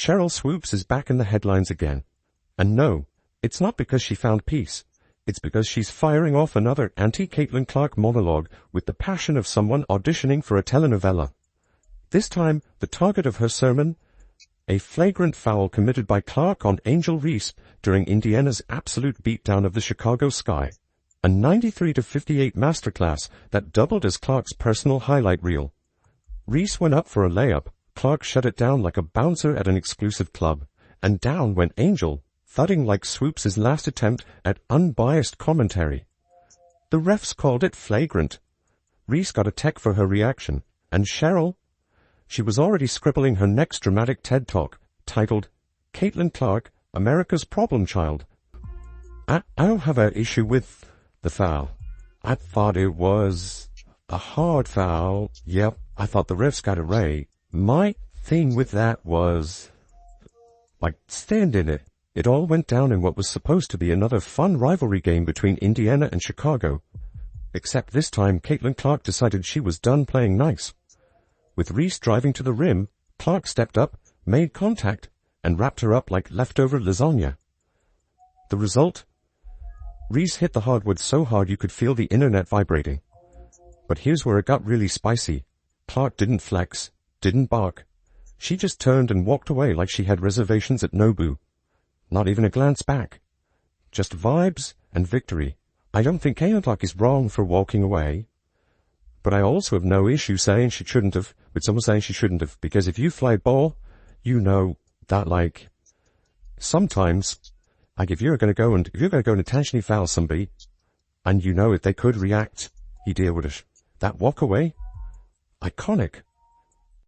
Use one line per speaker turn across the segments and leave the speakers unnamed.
Sheryl Swoopes is back in the headlines again. And no, it's not because she found peace. It's because she's firing off another anti-Caitlin Clark monologue with the passion of someone auditioning for a telenovela. This time, the target of her sermon, a flagrant foul committed by Clark on Angel Reese during Indiana's absolute beatdown of the Chicago Sky. A 93-58 masterclass that doubled as Clark's personal highlight reel. Reese went up for a layup, Clark shut it down like a bouncer at an exclusive club, and down went Angel, thudding like Swoopes' last attempt at unbiased commentary. The refs called it flagrant. Reese got a tech for her reaction, and Sheryl, she was already scribbling her next dramatic TED Talk, titled, Caitlin Clark, America's Problem Child. I don't have an issue with the foul. I thought it was a hard foul. Yep, I thought the refs got it right. My thing with that was, like, stand in it. It all went down in what was supposed to be another fun rivalry game between Indiana and Chicago. Except this time Caitlin Clark decided she was done playing nice. With Reese driving to the rim, Clark stepped up, made contact, and wrapped her up like leftover lasagna. The result? Reese hit the hardwood so hard you could feel the internet vibrating. But here's where it got really spicy. Clark didn't flex, didn't bark. She just turned and walked away like she had reservations at Nobu. Not even a glance back. Just vibes and victory. I don't think Caitlin Clark is wrong for walking away. But I also have no issue saying she shouldn't have, with someone saying she shouldn't have, because if you fly ball, you know that, like, sometimes, like, if you're going to go and intentionally foul somebody, and you know it, they could react, you deal with it. That walk away? Iconic.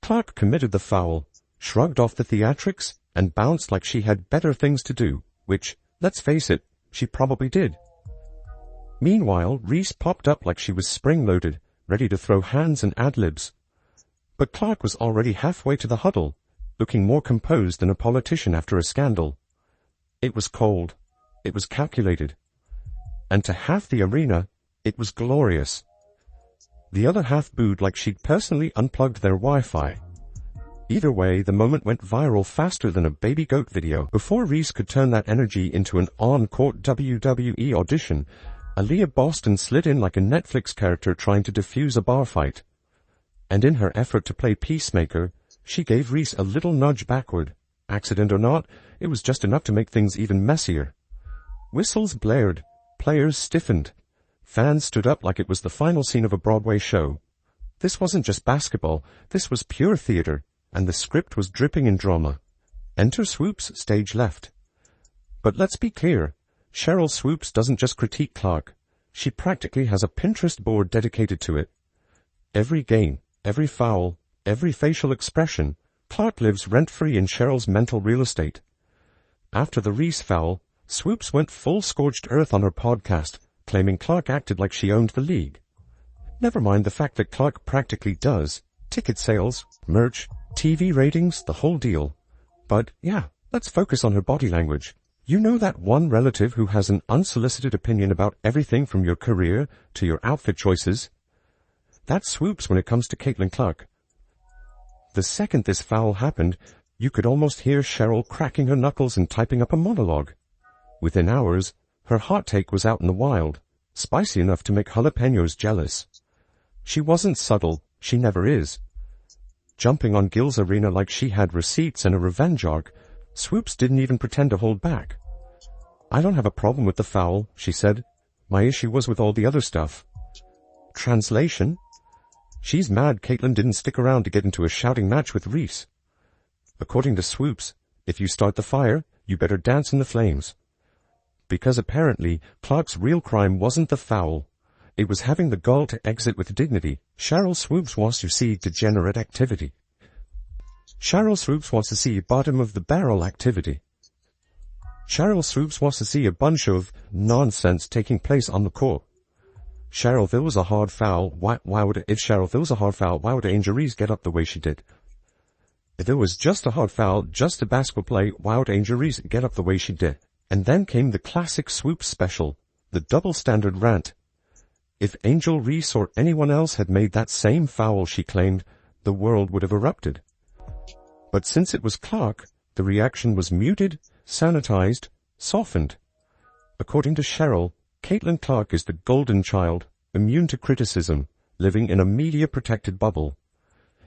Clark committed the foul, shrugged off the theatrics, and bounced like she had better things to do, which, let's face it, she probably did. Meanwhile, Reese popped up like she was spring-loaded, ready to throw hands and ad-libs. But Clark was already halfway to the huddle, looking more composed than a politician after a scandal. It was cold. It was calculated. And to half the arena, it was glorious. The other half booed like she'd personally unplugged their Wi-Fi. Either way, the moment went viral faster than a baby goat video. Before Reese could turn that energy into an on-court WWE audition, Aaliyah Boston slid in like a Netflix character trying to defuse a bar fight. And in her effort to play peacemaker, she gave Reese a little nudge backward. Accident or not, it was just enough to make things even messier. Whistles blared, players stiffened. Fans stood up like it was the final scene of a Broadway show. This wasn't just basketball, this was pure theater, and the script was dripping in drama. Enter Swoopes, stage left. But let's be clear, Sheryl Swoopes doesn't just critique Clark. She practically has a Pinterest board dedicated to it. Every game, every foul, every facial expression, Clark lives rent-free in Sheryl's mental real estate. After the Reese foul, Swoopes went full scorched earth on her podcast, claiming Clark acted like she owned the league. Never mind the fact that Clark practically does. Ticket sales, merch, TV ratings, the whole deal. But, yeah, let's focus on her body language. You know that one relative who has an unsolicited opinion about everything from your career to your outfit choices? That's Swoopes when it comes to Caitlin Clark. The second this foul happened, you could almost hear Sheryl cracking her knuckles and typing up a monologue. Within hours, her hot take was out in the wild, spicy enough to make jalapenos jealous. She wasn't subtle, she never is. Jumping on Gil's arena like she had receipts and a revenge arc, Swoopes didn't even pretend to hold back. I don't have a problem with the foul, she said. My issue was with all the other stuff. Translation? She's mad Caitlin didn't stick around to get into a shouting match with Reese. According to Swoopes, if you start the fire, you better dance in the flames. Because apparently, Clark's real crime wasn't the foul. It was having the gall to exit with dignity. Sheryl Swoopes wants to see degenerate activity. Sheryl Swoopes wants to see bottom-of-the-barrel activity. Sheryl Swoopes wants to see a bunch of nonsense taking place on the court. Sheryl, if it was a hard foul, why would Angel Reese get up the way she did? If it was just a hard foul, just a basketball play, why would Angel Reese get up the way she did? And then came the classic Swoopes special, the double standard rant. If Angel Reese or anyone else had made that same foul, she claimed, the world would have erupted. But since it was Clark, The reaction was muted, sanitized, softened. According to Sheryl, Caitlin Clark is the golden child, immune to criticism, living in a media-protected bubble.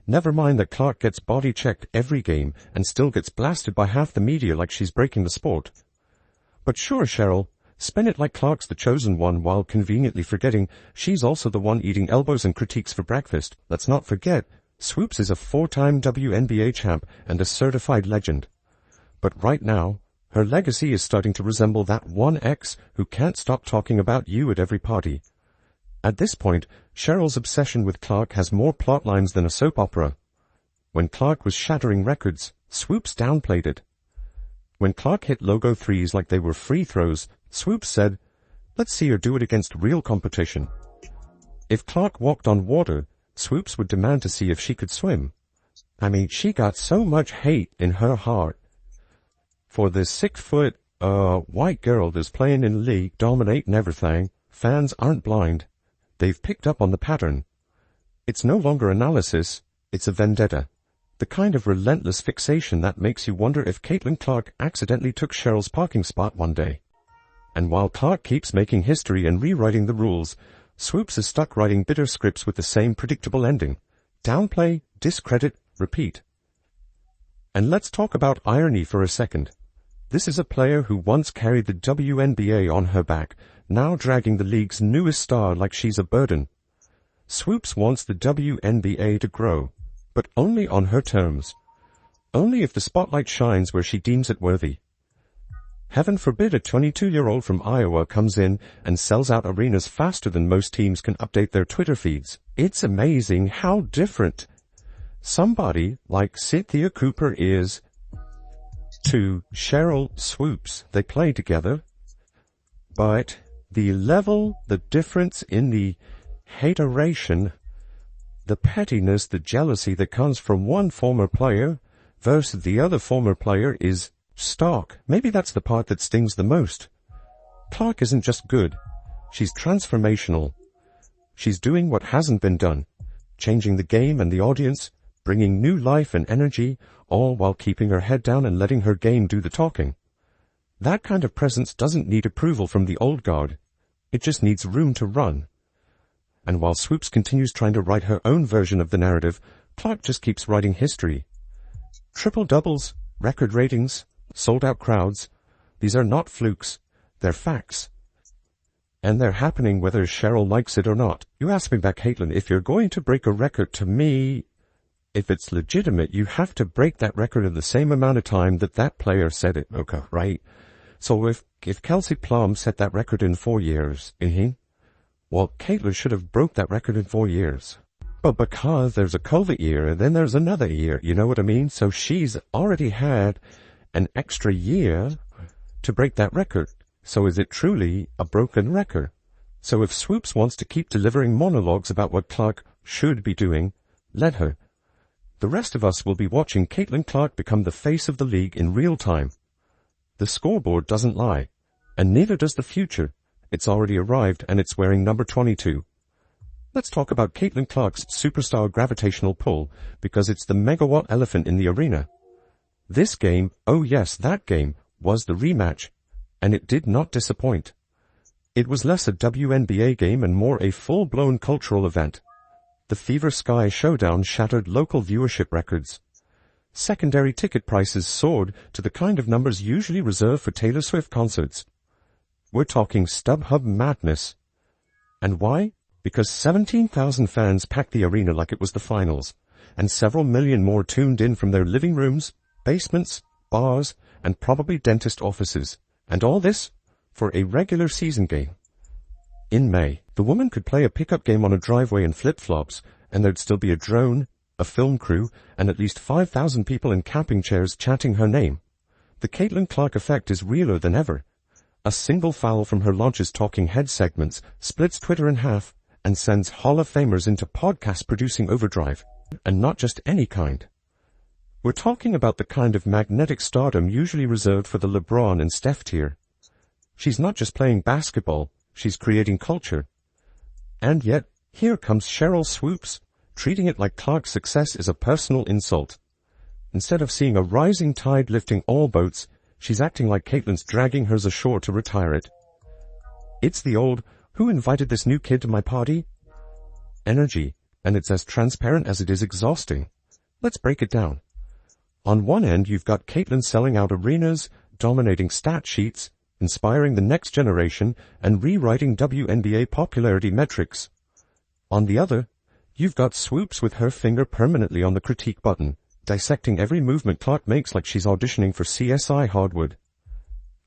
Never mind that Clark gets body-checked every game and still gets blasted by half the media like she's breaking the sport. But sure, Sheryl, spin it like Clark's the chosen one while conveniently forgetting she's also the one eating elbows and critiques for breakfast. Let's not forget, Swoopes is a 4-time WNBA champ and a certified legend. But right now, her legacy is starting to resemble that one ex who can't stop talking about you at every party. At this point, Sheryl's obsession with Clark has more plot lines than a soap opera. When Clark was shattering records, Swoopes downplayed it. When Clark hit logo threes like they were free throws, Swoopes said, "Let's see her do it against real competition." If Clark walked on water, Swoopes would demand to see if she could swim. I mean, she got so much hate in her heart for this 6-foot, white girl that's playing in the league, dominating everything. Fans aren't blind. They've picked up on the pattern. It's no longer analysis, it's a vendetta. The kind of relentless fixation that makes you wonder if Caitlin Clark accidentally took Sheryl's parking spot one day. And while Clark keeps making history and rewriting the rules, Swoopes is stuck writing bitter scripts with the same predictable ending. Downplay, discredit, repeat. And let's talk about irony for a second. This is a player who once carried the WNBA on her back, now dragging the league's newest star like she's a burden. Swoopes wants the WNBA to grow, but only on her terms. Only if the spotlight shines where she deems it worthy. Heaven forbid a 22-year-old from Iowa comes in and sells out arenas faster than most teams can update their Twitter feeds. It's amazing how different somebody like Cynthia Cooper is to Sheryl Swoopes. They play together, but the level, the difference in the hateration, the pettiness, the jealousy that comes from one former player versus the other former player is stark. Maybe that's the part that stings the most. Clark isn't just good. She's transformational. She's doing what hasn't been done, changing the game and the audience, bringing new life and energy, all while keeping her head down and letting her game do the talking. That kind of presence doesn't need approval from the old guard. It just needs room to run. And while Swoopes continues trying to write her own version of the narrative, Clark just keeps writing history. Triple-doubles, record ratings, sold-out crowds, these are not flukes, they're facts. And they're happening whether Sheryl likes it or not. You ask me back, Caitlin, if you're going to break a record, to me, if it's legitimate, you have to break that record in the same amount of time that that player set it, okay, right? So if Kelsey Plum set that record in 4 years, well, Caitlin should have broke that record in 4 years. But because there's a COVID year, and then there's another year, you know what I mean? So she's already had an extra year to break that record. So is it truly a broken record? So if Swoopes wants to keep delivering monologues about what Clark should be doing, let her. The rest of us will be watching Caitlin Clark become the face of the league in real time. The scoreboard doesn't lie, and neither does the future. It's already arrived, and it's wearing number 22. Let's talk about Caitlin Clark's superstar gravitational pull, because it's the megawatt elephant in the arena. This game, oh yes, that game, was the rematch, and it did not disappoint. It was less a WNBA game and more a full-blown cultural event. The Fever Sky Showdown shattered local viewership records. Secondary ticket prices soared to the kind of numbers usually reserved for Taylor Swift concerts. We're talking StubHub madness. And why? Because 17,000 fans packed the arena like it was the finals, and several million more tuned in from their living rooms, basements, bars, and probably dentist offices. And all this for a regular season game. In May, the woman could play a pickup game on a driveway in flip-flops, and there'd still be a drone, a film crew, and at least 5,000 people in camping chairs chanting her name. The Caitlin Clark effect is realer than ever. A single foul from her launch's talking head segments splits Twitter in half and sends Hall of Famers into podcast-producing overdrive. And not just any kind. We're talking about the kind of magnetic stardom usually reserved for the LeBron and Steph tier. She's not just playing basketball, she's creating culture. And yet, here comes Sheryl Swoopes, treating it like Clark's success is a personal insult. Instead of seeing a rising tide lifting all boats, she's acting like Caitlin's dragging hers ashore to retire it. It's the old, who invited this new kid to my party? Energy, and it's as transparent as it is exhausting. Let's break it down. On one end, you've got Caitlin selling out arenas, dominating stat sheets, inspiring the next generation, and rewriting WNBA popularity metrics. On the other, you've got Swoopes with her finger permanently on the critique button, dissecting every movement Clark makes like she's auditioning for CSI Hardwood.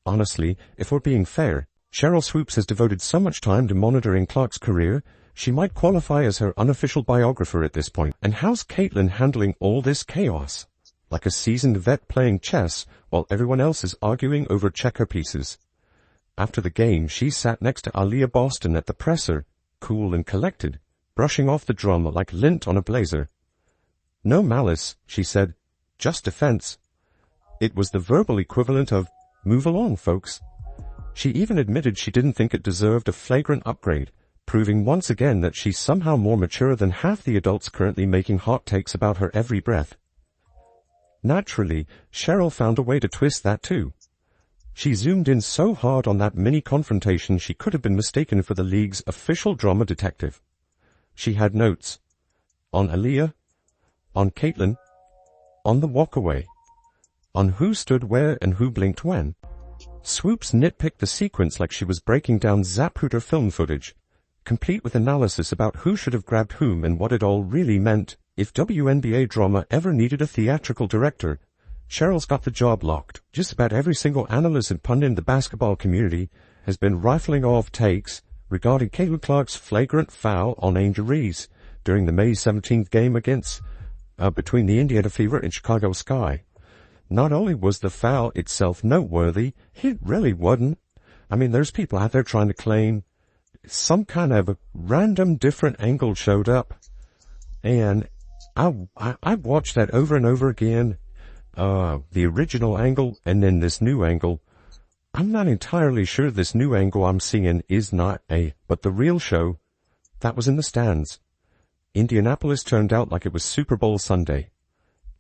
Honestly, if we're being fair, Sheryl Swoopes has devoted so much time to monitoring Clark's career, she might qualify as her unofficial biographer at this point. And how's Caitlin handling all this chaos? Like a seasoned vet playing chess while everyone else is arguing over checker pieces. After the game, she sat next to Aaliyah Boston at the presser, cool and collected, brushing off the drum like lint on a blazer. No malice, she said, just defense. It was the verbal equivalent of, move along, folks. She even admitted she didn't think it deserved a flagrant upgrade, proving once again that she's somehow more mature than half the adults currently making hot takes about her every breath. Naturally, Sheryl found a way to twist that too. She zoomed in so hard on that mini-confrontation she could have been mistaken for the league's official drama detective. She had notes. On Aaliyah, on Caitlin, on the walkaway, on who stood where and who blinked when. Swoopes nitpicked the sequence like she was breaking down Zapruder film footage, complete with analysis about who should have grabbed whom and what it all really meant. If WNBA drama ever needed a theatrical director, Sheryl's got the job locked. Just about every single analyst and pundit in the basketball community has been rifling off takes regarding Caitlin Clark's flagrant foul on Angel Reese during the May 17th game between the Indiana Fever and Chicago Sky. Not only was the foul itself noteworthy, it really wasn't. I mean, there's people out there trying to claim some kind of a random different angle showed up. And I've watched that over and over again. The original angle and then this new angle. I'm not entirely sure this new angle I'm seeing is not but the real show, that was in the stands. Indianapolis turned out like it was Super Bowl Sunday.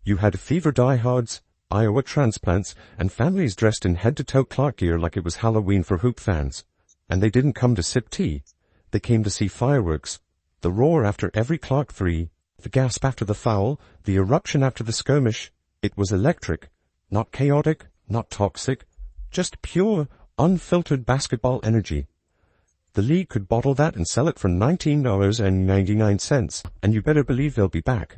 You had Fever diehards, Iowa transplants, and families dressed in head-to-toe Clark gear like it was Halloween for hoop fans. And they didn't come to sip tea. They came to see fireworks. The roar after every Clark three, the gasp after the foul, the eruption after the skirmish. It was electric, not chaotic, not toxic, just pure, unfiltered basketball energy. The league could bottle that and sell it for $19.99, and you better believe they'll be back.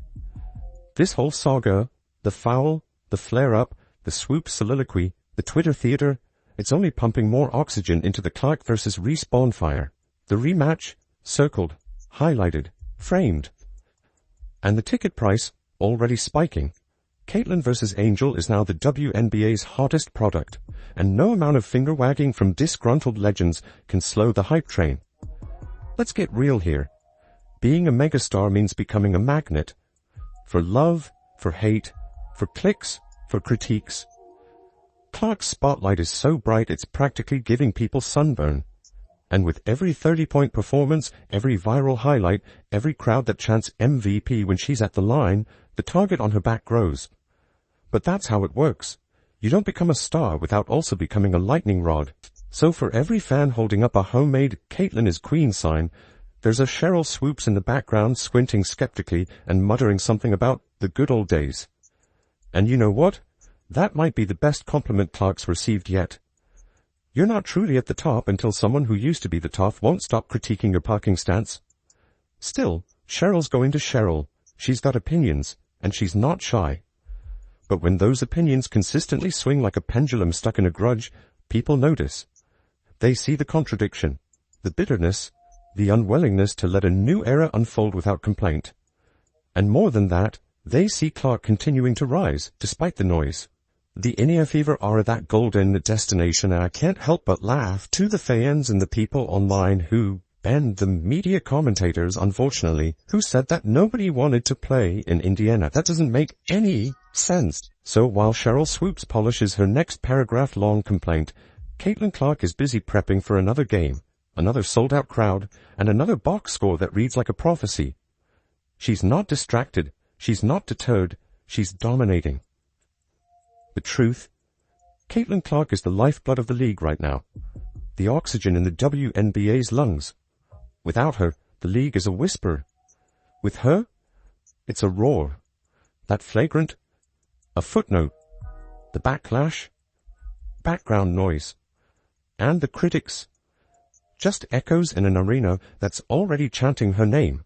This whole saga, the foul, the flare-up, the Swoopes soliloquy, the Twitter theater, it's only pumping more oxygen into the Clark versus Reese bonfire. The rematch, circled, highlighted, framed. And the ticket price, already spiking. Caitlin versus Angel is now the WNBA's hottest product, and no amount of finger-wagging from disgruntled legends can slow the hype train. Let's get real here. Being a megastar means becoming a magnet. For love, for hate, for clicks, for critiques. Clark's spotlight is so bright it's practically giving people sunburn. And with every 30-point performance, every viral highlight, every crowd that chants MVP when she's at the line, the target on her back grows. But that's how it works. You don't become a star without also becoming a lightning rod. So for every fan holding up a homemade Caitlin is Queen sign, there's a Sheryl Swoopes in the background squinting skeptically and muttering something about the good old days. And you know what? That might be the best compliment Clark's received yet. You're not truly at the top until someone who used to be the top won't stop critiquing your parking stance. Still, Sheryl's going to Sheryl. She's got opinions, and she's not shy. But when those opinions consistently swing like a pendulum stuck in a grudge, people notice. They see the contradiction, the bitterness, the unwillingness to let a new era unfold without complaint. And more than that, they see Clark continuing to rise, despite the noise. The Indiana Fever are that golden destination, and I can't help but laugh to the fans and the people online who, and the media commentators, unfortunately, who said that nobody wanted to play in Indiana. That doesn't make any sense. So while Sheryl Swoopes polishes her next paragraph-long complaint, Caitlin Clark is busy prepping for another game, another sold-out crowd, and another box score that reads like a prophecy. She's not distracted. She's not deterred. She's dominating. The truth? Caitlin Clark is the lifeblood of the league right now. The oxygen in the WNBA's lungs. Without her, the league is a whisper. With her, it's a roar. That flagrant, a footnote. The backlash, background noise. And the critics, just echoes in an arena that's already chanting her name.